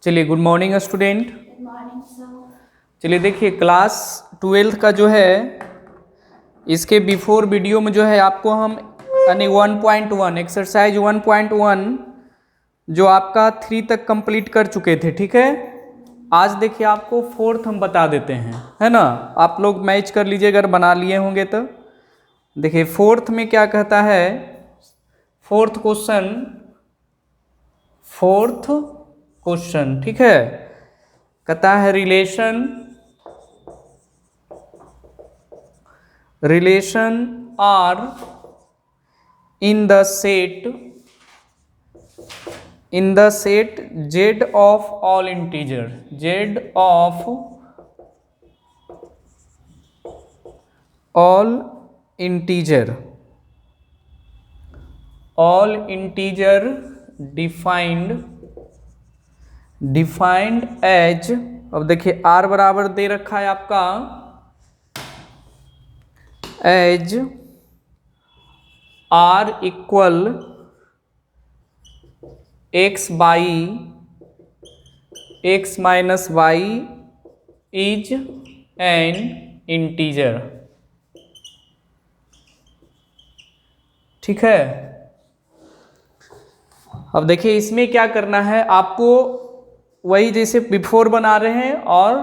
चलिए, good morning student. Good morning sir. चलिए देखिए, क्लास 12th का जो है इसके बिफोर वीडियो में जो है आपको हम यानी 1.1 एक्सरसाइज 1.1 जो आपका 3 तक कंप्लीट कर चुके थे, ठीक है। आज देखिए आपको 4th हम बता देते हैं, है ना। आप लोग मैच कर लीजिए अगर बना लिए होंगे तो। देखिए 4th में क्या कहता है, 4th क्वेश्चन, ठीक है। कहता है relation R in the set z of all integer, z of all integer defined as, अब देखिए r बराबर दे रखा है आपका as r equal x by x minus Y is an integer, ठीक है। अब देखिए इसमें क्या करना है आपको, वही जैसे बिफोर बना रहे हैं और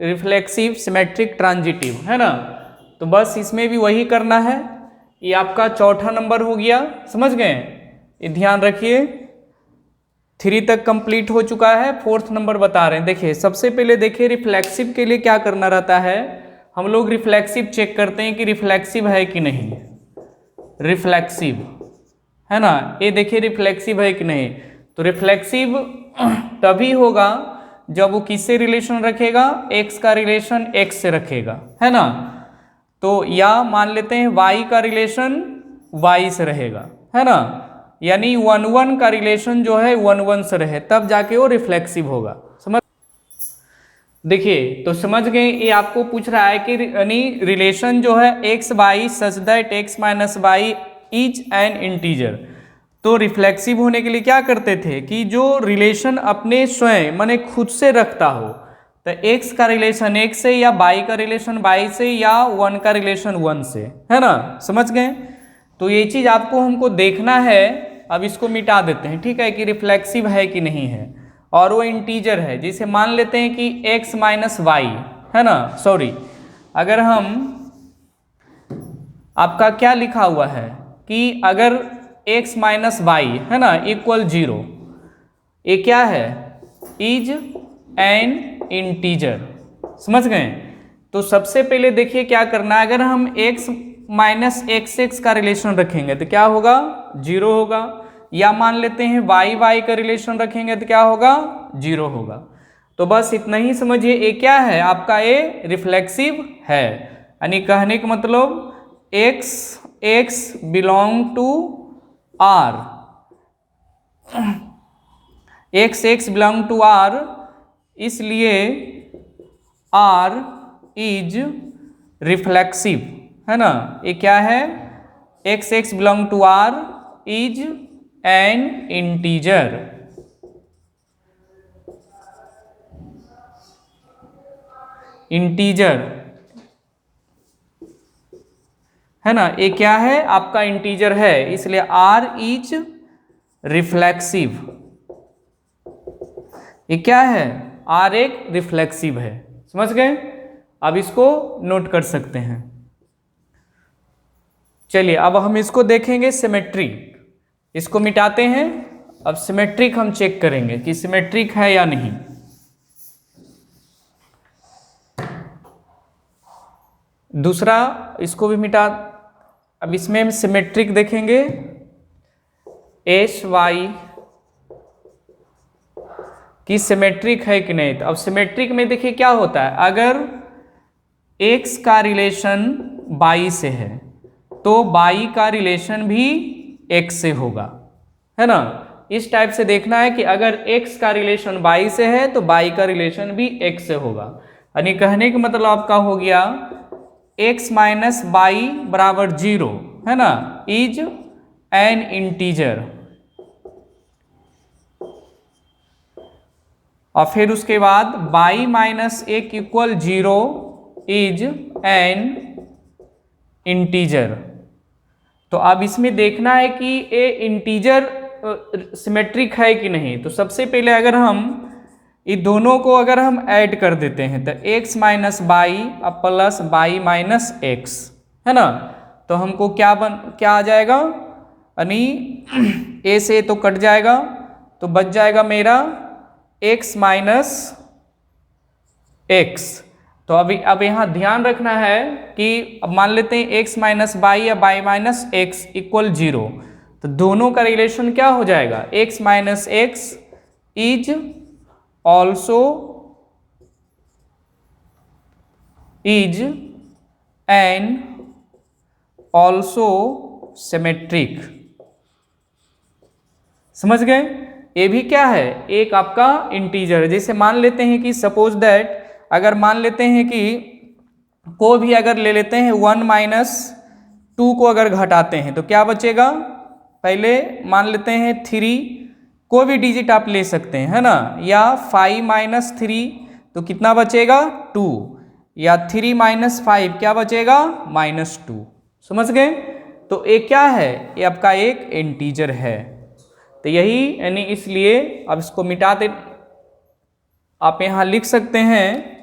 रिफ्लेक्सिव सिमेट्रिक ट्रांजिटिव, है ना। तो बस इसमें भी वही करना है। ये आपका चौथा नंबर हो गया, समझ गए। ये ध्यान रखिए, 3 तक कंप्लीट हो चुका है, 4th नंबर बता रहे हैं। देखिए सबसे पहले देखिए रिफ्लेक्सिव के लिए क्या करना रहता है, हम लोग रिफ्लेक्सिव चेक करते हैं कि रिफ्लेक्सिव है कि नहीं। रिफ्लेक्सिव है ना, ये देखिए रिफ्लेक्सिव है कि नहीं। तो रिफ्लेक्सिव तभी होगा जब वो किससे रिलेशन रखेगा, x का रिलेशन x से रखेगा, है ना। तो या मान लेते हैं y का रिलेशन y से रहेगा, है ना। यानी 1 का रिलेशन जो है 1 से रहे, तब जाके वो रिफ्लेक्सिव होगा। समझ देखिए, तो समझ गए। ये आपको पूछ रहा है कि यानी रिलेशन जो है x by such that x minus Y is an integer. तो रिफ्लेक्सिव होने के लिए क्या करते थे कि जो रिलेशन अपने स्वयं माने खुद से रखता हो, तो x का रिलेशन x से, या y का रिलेशन y से, या 1 का रिलेशन 1 से, है ना। समझ गए। तो ये चीज आपको हमको देखना है। अब इसको मिटा देते हैं, ठीक है, कि रिफ्लेक्सिव है कि नहीं है। और वो इंटीजर है, जैसे मान लेते हैं कि x माइनस वाई, है ना। सॉरी, अगर हम आपका क्या लिखा हुआ है कि अगर x माइनस वाई, है ना, इक्वल 0, ये क्या है, इज एन इंटीजर। समझ गए। तो सबसे पहले देखिए क्या करना है, अगर हम x माइनस x का रिलेशन रखेंगे तो क्या होगा, 0 होगा। या मान लेते हैं y का रिलेशन रखेंगे तो क्या होगा, 0 होगा। तो बस इतना ही समझिए, ये क्या है आपका, ये रिफ्लेक्सिव है। यानी कहने का मतलब x belong to r, x belong to r, इसलिए r इज रिफ्लेक्सिव, है ना। ये क्या है, x belong to r is an integer. है ना, ये क्या है आपका, इंटीजर है, इसलिए r इज रिफ्लेक्सिव। ये क्या है, r एक रिफ्लेक्सिव है। समझ गए। अब इसको नोट कर सकते हैं। चलिए अब हम इसको देखेंगे सिमेट्रिक। इसको मिटाते हैं, अब सिमेट्रिक हम चेक करेंगे कि सिमेट्रिक है या नहीं। दूसरा इसको भी मिटा, अब इसमें हम सिमेट्रिक देखेंगे, एस वाई की सिमेट्रिक है कि नहीं। तो अब सिमेट्रिक में देखिए क्या होता है, अगर x का रिलेशन y से है तो y का रिलेशन भी x से होगा, है ना। इस टाइप से देखना है कि अगर x का रिलेशन y से है तो y का रिलेशन भी x से होगा। यानी कहने का मतलब आपका हो गया x माइनस वाई बराबर 0, है ना, इज एन इंटीजर। और फिर उसके बाद y माइनस एक इक्वल 0 इज एन इंटीजर। तो अब इसमें देखना है कि ये इंटीजर सिमेट्रिक है कि नहीं। तो सबसे पहले अगर हम ये दोनों को अगर हम ऐड कर देते हैं तो x माइनस वाई अब प्लस वाई माइनस एक्स, है ना। तो हमको क्या आ जाएगा, यानी a से तो कट जाएगा, तो बच जाएगा मेरा x माइनस एक्स। तो अब यहाँ ध्यान रखना है कि अब मान लेते हैं x माइनस वाई या वाई माइनस एक्स इक्वल 0, तो दोनों का रिलेशन क्या हो जाएगा, x minus x is also is an also symmetric. समझ गए। ये भी क्या है, एक आपका इंटीजर। जैसे मान लेते हैं कि सपोज दैट, अगर मान लेते हैं कि को भी अगर ले लेते हैं 1 माइनस 2 को अगर घटाते हैं तो क्या बचेगा, पहले मान लेते हैं 3, कोई भी डिजिट आप ले सकते हैं, है ना, या 5 माइनस 3 तो कितना बचेगा 2, या 3 माइनस 5 क्या बचेगा -2। समझ गए। तो ये क्या है, ये आपका एक इंटीजर है। तो यही यानी इसलिए अब इसको मिटा दे, आप यहां लिख सकते हैं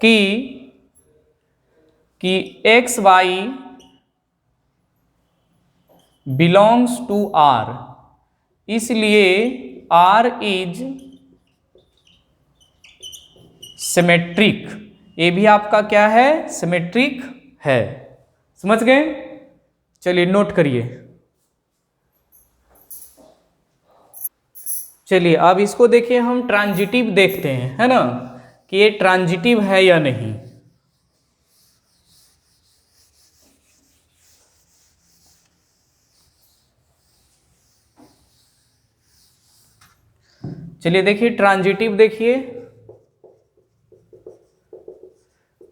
कि X Y belongs to R, इसलिए आर इज सिमेट्रिक। ये भी आपका क्या है, सिमेट्रिक है। समझ गए। चलिए नोट करिए। चलिए अब इसको देखिए, हम ट्रांजिटिव देखते हैं, है ना, कि ये ट्रांजिटिव है या नहीं। चलिए देखिए ट्रांजिटिव, देखिए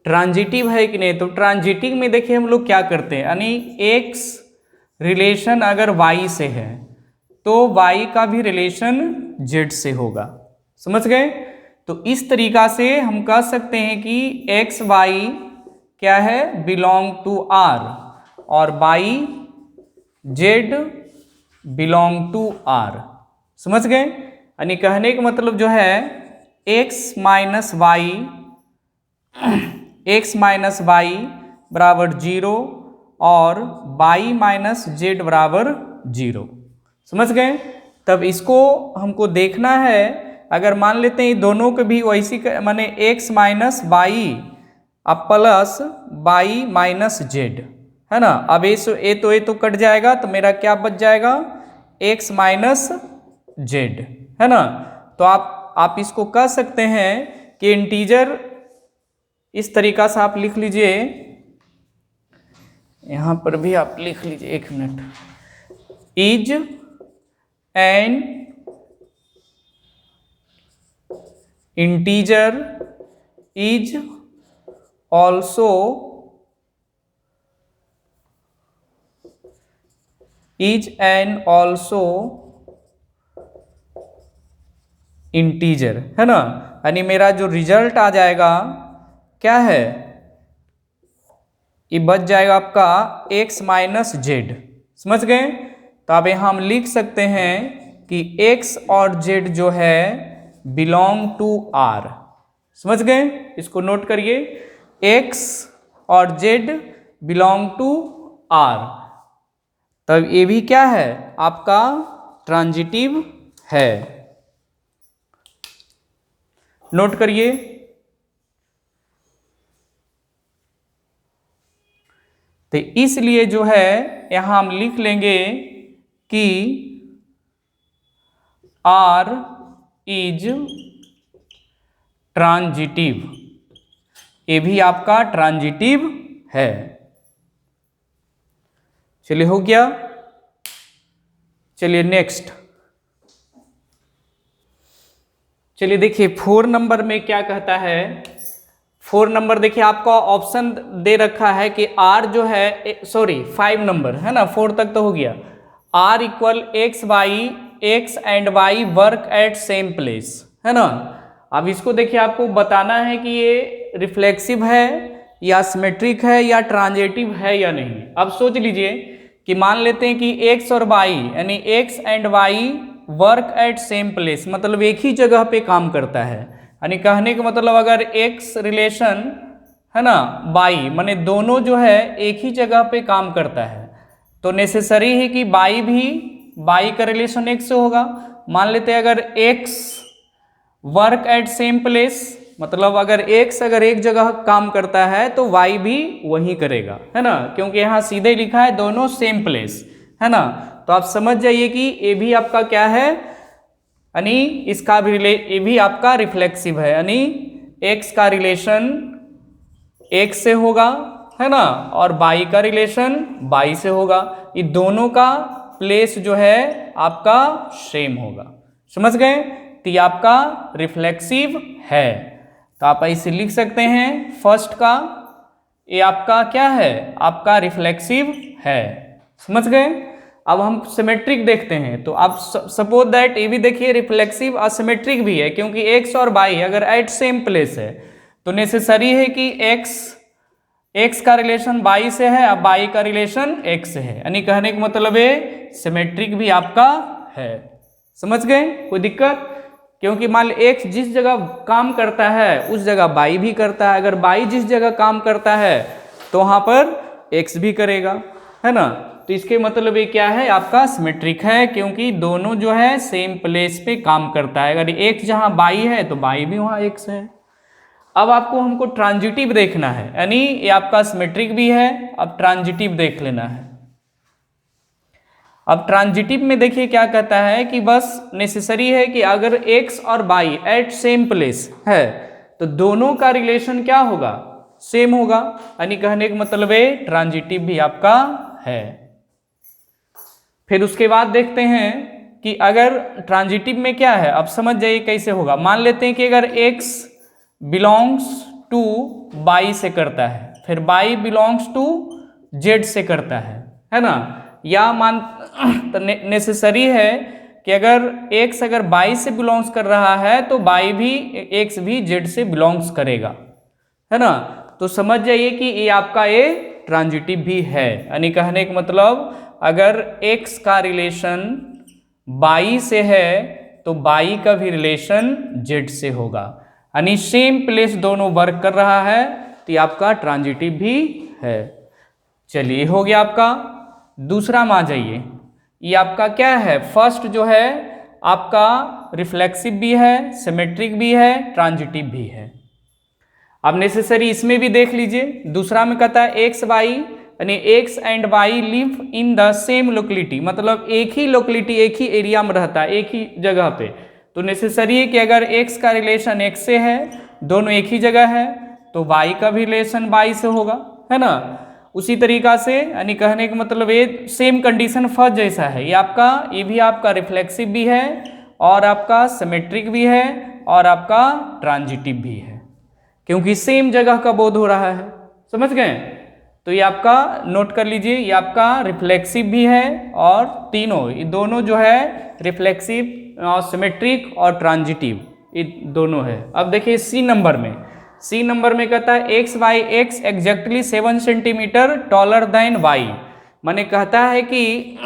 ट्रांजिटिव है कि नहीं। तो ट्रांजिटिव में देखिए हम लोग क्या करते हैं, यानी एक्स रिलेशन अगर वाई से है तो y का भी रिलेशन z से होगा। समझ गए। तो इस तरीका से हम कह सकते हैं कि एक्स वाई क्या है, बिलोंग टू r, और y z belong to r। समझ गए। यानी कहने का मतलब जो है x माइनस वाई बराबर 0 और y माइनस जेड बराबर 0। समझ गए। तब इसको हमको देखना है, अगर मान लेते हैं दोनों के भी वैसी माने x माइनस वाई अब प्लस वाई माइनस जेड, है ना। अब ये तो कट जाएगा, तो मेरा क्या बच जाएगा, x माइनस जेड, है ना। तो आप इसको कह सकते हैं कि इंटीजर, इस तरीका से आप लिख लीजिए, यहां पर भी आप लिख लीजिए, 1 minute, is an integer is also integer, है ना। यानी मेरा जो रिजल्ट आ जाएगा क्या है, ये बच जाएगा आपका x माइनस जेड। समझ गए। तो अब यहां हम लिख सकते हैं कि x और z जो है बिलोंग टू r। समझ गए। इसको नोट करिए, x और z बिलोंग टू r। तब ये भी क्या है, आपका ट्रांजिटिव है। नोट करिए। तो इसलिए जो है यहां हम लिख लेंगे कि R इज ट्रांजिटिव। ये भी आपका ट्रांजिटिव है। चलिए हो गया। चलिए नेक्स्ट। चलिए देखिए 4 नंबर में क्या कहता है। 4 नंबर देखिए आपका ऑप्शन दे रखा है कि R जो है, सॉरी 5 नंबर है ना, 4 तक तो हो गया। R equal X Y X and Y work at same place, है ना। अब इसको देखिए, आपको बताना है कि ये रिफ्लेक्सिव है या सिमेट्रिक है या ट्रांजिटिव है या नहीं। अब सोच लीजिए कि मान लेते हैं कि एक्स और वाई यानी X and Y work at same place, मतलब एक ही जगह पे काम करता है। यानी कहने का मतलब अगर एक्स रिलेशन है ना वाई, माने दोनों जो है एक ही जगह पे काम करता है, तो नेसेसरी है कि वाई का रिलेशन एक्स से होगा। मान लेते हैं अगर x work at same place, मतलब अगर एक्स अगर एक जगह काम करता है तो वाई भी वही करेगा, है ना, क्योंकि यहाँ सीधे लिखा है दोनों सेम प्लेस, है ना। तो आप समझ जाइए कि ये भी आपका क्या है, यानी इसका भी ये भी आपका रिफ्लेक्सिव है, यानी एक्स का रिलेशन एक्स से होगा, है ना, और वाई का रिलेशन वाई से होगा। ये दोनों का प्लेस जो है आपका सेम होगा। समझ गए? तो ये आपका रिफ्लेक्सिव है। तो आप ऐसे लिख सकते हैं फर्स्ट का ये आपका क्या है, आपका रिफ्लेक्सिव है। समझ गए? अब हम सिमेट्रिक देखते हैं। तो आप सपोज दैट ये भी देखिए रिफ्लेक्सिव असिमेट्रिक भी है, क्योंकि एक्स और वाई अगर एट सेम प्लेस है तो नेसेसरी है कि एक्स का रिलेशन वाई से है, अब वाई का रिलेशन एक्स से है, यानी कहने का मतलब है सिमेट्रिक भी आपका है। समझ गए? कोई दिक्कत? क्योंकि मान लो एक्स जिस जगह काम करता है उस जगह वाई भी करता है, अगर वाई जिस जगह काम करता है तो वहां पर एक्स भी करेगा, है ना। तो इसके मतलब ये क्या है, आपका सिमेट्रिक है, क्योंकि दोनों जो है सेम प्लेस पे काम करता है। अगर एक्स जहां वाई है तो वाई भी वहां एक्स है। अब आपको हमको ट्रांजिटिव देखना है, यानी ये आपका सिमेट्रिक भी है। अब ट्रांजिटिव देख लेना है। अब ट्रांजिटिव में देखिए क्या कहता है कि बस नेसेसरी है कि अगर एक्स और वाई एट सेम प्लेस है तो दोनों का रिलेशन क्या होगा, सेम होगा, यानी कहने का मतलब है ट्रांजिटिव भी आपका है। फिर उसके बाद देखते हैं कि अगर ट्रांजिटिव में क्या है, अब समझ जाइए कैसे होगा। मान लेते हैं कि अगर एक्स बिलोंग्स टू वाई से करता है, फिर वाई बिलोंग्स टू जेड से करता है ना, या मान तो नेसेसरी है कि अगर एक्स अगर वाई से बिलोंग्स कर रहा है तो वाई भी एक्स भी जेड से बिलोंग्स करेगा, है ना। तो समझ जाइए कि ये आपका ये ट्रांजिटिव भी है, यानी कहने का मतलब अगर एक्स का रिलेशन वाई से है तो वाई का भी रिलेशन जेड से होगा, यानी सेम प्लेस दोनों वर्क कर रहा है, तो ये आपका ट्रांजिटिव भी है। चलिए हो गया आपका। दूसरा में आ जाइए, ये आपका क्या है, फर्स्ट जो है आपका रिफ्लेक्सिव भी है, सिमेट्रिक भी है, ट्रांजिटिव भी है। अब नेसेसरी इसमें भी देख लीजिए। दूसरा में कहता है एक्स वाई, यानी X and Y live in the same locality, मतलब एक ही लोकेलिटी एक ही एरिया में रहता है, एक ही जगह पे। तो नेसेसरी है कि अगर एक्स का रिलेशन एक्स से है, दोनों एक ही जगह है, तो वाई का भी रिलेशन वाई से होगा, है ना। उसी तरीका से यानी कहने का मतलब ये सेम कंडीशन फर्स्ट जैसा है, ये भी आपका रिफ्लेक्सिव भी है और आपका सिमेट्रिक भी है और आपका ट्रांजिटिव भी है, क्योंकि सेम जगह का बोध हो रहा है। समझ गए? तो ये आपका नोट कर लीजिए, ये आपका रिफ्लेक्सिव भी है और तीनों ये दोनों जो है रिफ्लेक्सिव और सिमेट्रिक और ट्रांजिटिव ये दोनों है। अब देखिए सी नंबर में कहता है X Y X exactly 7 centimetre taller than Y, माने कहता है कि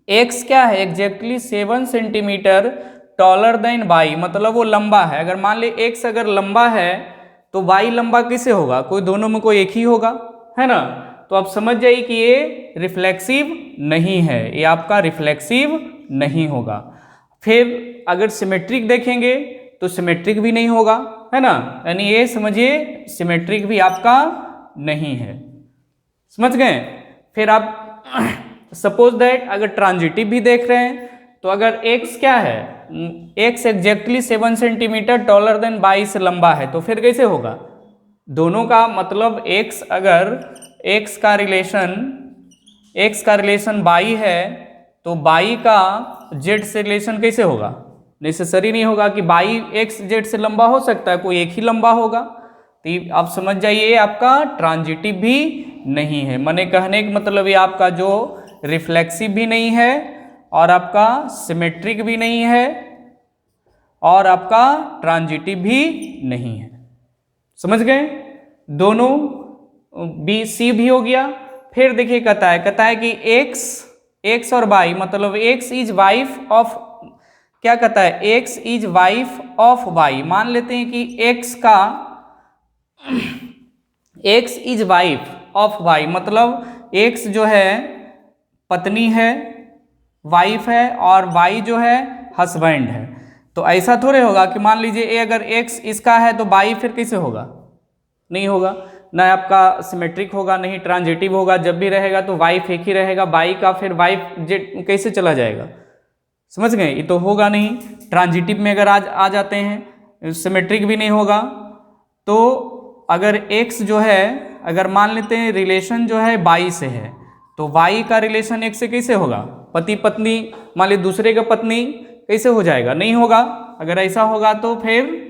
एक्स क्या है exactly 7 centimetre taller than Y, मतलब वो लंबा है। अगर मान ले एक्स अगर लंबा है तो वाई लंबा किसे होगा, कोई दोनों में कोई एक ही होगा, है ना। तो आप समझ जाइए कि ये रिफ्लेक्सिव नहीं है, ये आपका रिफ्लेक्सिव नहीं होगा। फिर अगर सिमेट्रिक देखेंगे तो सिमेट्रिक भी नहीं होगा, है ना, यानी ये समझिए सिमेट्रिक भी आपका नहीं है। समझ गए? फिर आप सपोज दैट अगर ट्रांजिटिव भी देख रहे हैं तो अगर x क्या है, x exactly 7 centimetre taller than Y से लंबा है, तो फिर कैसे होगा, दोनों का मतलब x अगर x का रिलेशन y है तो y का z से रिलेशन कैसे होगा, नेसेसरी नहीं होगा कि वाई एक्स जेड से लंबा हो सकता है, कोई एक ही लंबा होगा। तो आप समझ जाइए आपका ट्रांजिटिव भी नहीं है, माने कहने का मतलब ये आपका जो रिफ्लेक्सिव भी नहीं है और आपका सिमेट्रिक भी नहीं है और आपका ट्रांजिटिव भी नहीं है। समझ गए? दोनों बी सी भी हो गया। फिर देखिए कहता है कि एक्स और वाई, मतलब एक्स इज वाइफ ऑफ, क्या कहता है, X is wife of Y. मान लेते हैं कि X is wife of Y, मतलब एक्स जो है पत्नी है, वाइफ है, और वाई जो है हस्बैंड है। तो ऐसा थोड़े होगा कि मान लीजिए ए अगर एक्स इसका है तो वाई फिर कैसे होगा? नहीं होगा, ना आपका सिमेट्रिक होगा, नहीं ट्रांजिटिव होगा। जब भी रहेगा तो वाइफ एक ही रहेगा, वाई का फिर वाइफ जेड कैसे चला जाएगा? समझ गए? ये तो होगा नहीं। ट्रांजिटिव में अगर आ जाते हैं, सिमेट्रिक भी नहीं होगा। तो अगर एक्स जो है, अगर मान लेते हैं रिलेशन जो है वाई से है, तो वाई का रिलेशन एक्स से कैसे होगा? पति पत्नी, मान लीजिए दूसरे का पत्नी, कैसे हो जाएगा? नहीं होगा। अगर ऐसा होगा तो फिर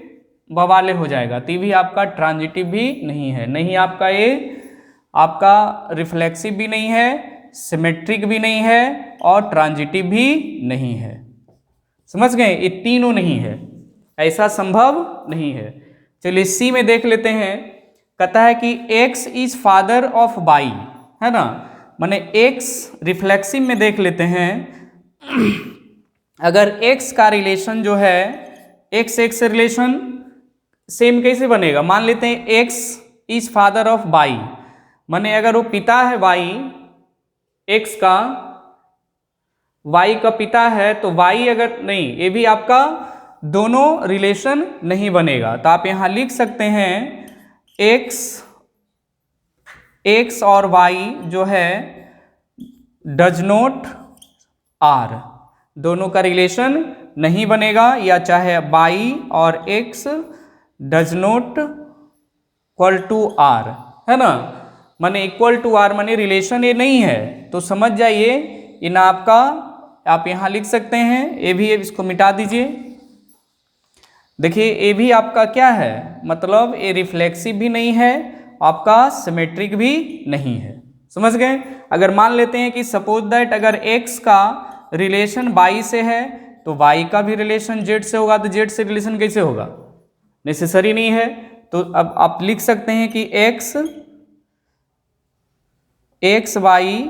बवाले हो जाएगा। तो भी आपका ट्रांजिटिव भी नहीं है, नहीं आपका ये आपका रिफ्लेक्सिव भी नहीं है, सिमेट्रिक भी नहीं है और ट्रांजिटिव भी नहीं है। समझ गए? ये तीनों नहीं है, ऐसा संभव नहीं है। चलिए सी में देख लेते हैं। कहता है कि X is father of Y, है ना, माने एक्स रिफ्लेक्सिव में देख लेते हैं। अगर एक्स का रिलेशन जो है, एक्स एक्स रिलेशन सेम कैसे बनेगा? मान लेते हैं X is father of Y, माने अगर वो पिता है वाई, एक्स का वाई का पिता है, तो वाई अगर नहीं, ये भी आपका दोनों रिलेशन नहीं बनेगा। तो आप यहां लिख सकते हैं एक्स और वाई जो है डज नॉट आर, दोनों का रिलेशन नहीं बनेगा। या चाहे वाई और X does not equal to R, है ना, माने इक्वल टू आर माने रिलेशन ये नहीं है। तो समझ जाइए इन आपका, आप यहां लिख सकते हैं ए भी, इसको मिटा दीजिए। देखिए ए भी आपका क्या है, मतलब ये रिफ्लेक्सिव भी नहीं है, आपका सिमेट्रिक भी नहीं है। समझ गए? अगर मान लेते हैं कि सपोज दैट अगर x का रिलेशन y से है, तो y का भी रिलेशन z से होगा, तो z से रिलेशन कैसे होगा? नेसेसरी नहीं है। तो अब आप लिख सकते हैं कि एक्स वाई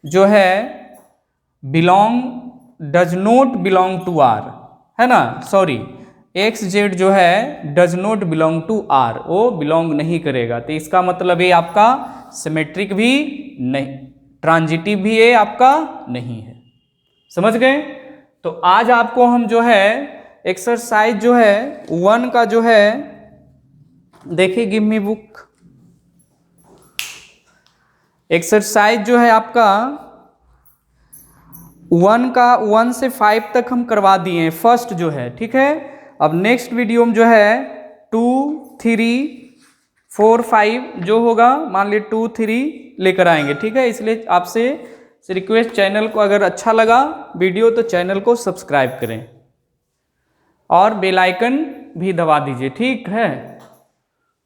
जो है does not belong to R, है ना, सॉरी, एक्स जेड जो है does not belong to R, वो बिलोंग नहीं करेगा। तो इसका मतलब ये आपका सिमेट्रिक भी नहीं, ट्रांजिटिव भी ये आपका नहीं है। समझ गए? तो आज आपको हम जो है एक्सरसाइज जो है 1 का जो है, देखिए गिव मी बुक, एक्सरसाइज जो है आपका 1 का 1 से 5 तक हम करवा दिए हैं, फर्स्ट जो है, ठीक है। अब नेक्स्ट वीडियो में जो है 2, 3, 4, 5 जो होगा, मान लीजिए 2, 3 लेकर आएंगे, ठीक है। इसलिए आपसे रिक्वेस्ट, चैनल को अगर अच्छा लगा वीडियो तो चैनल को सब्सक्राइब करें और बेल आइकन भी दबा दीजिए, ठीक है।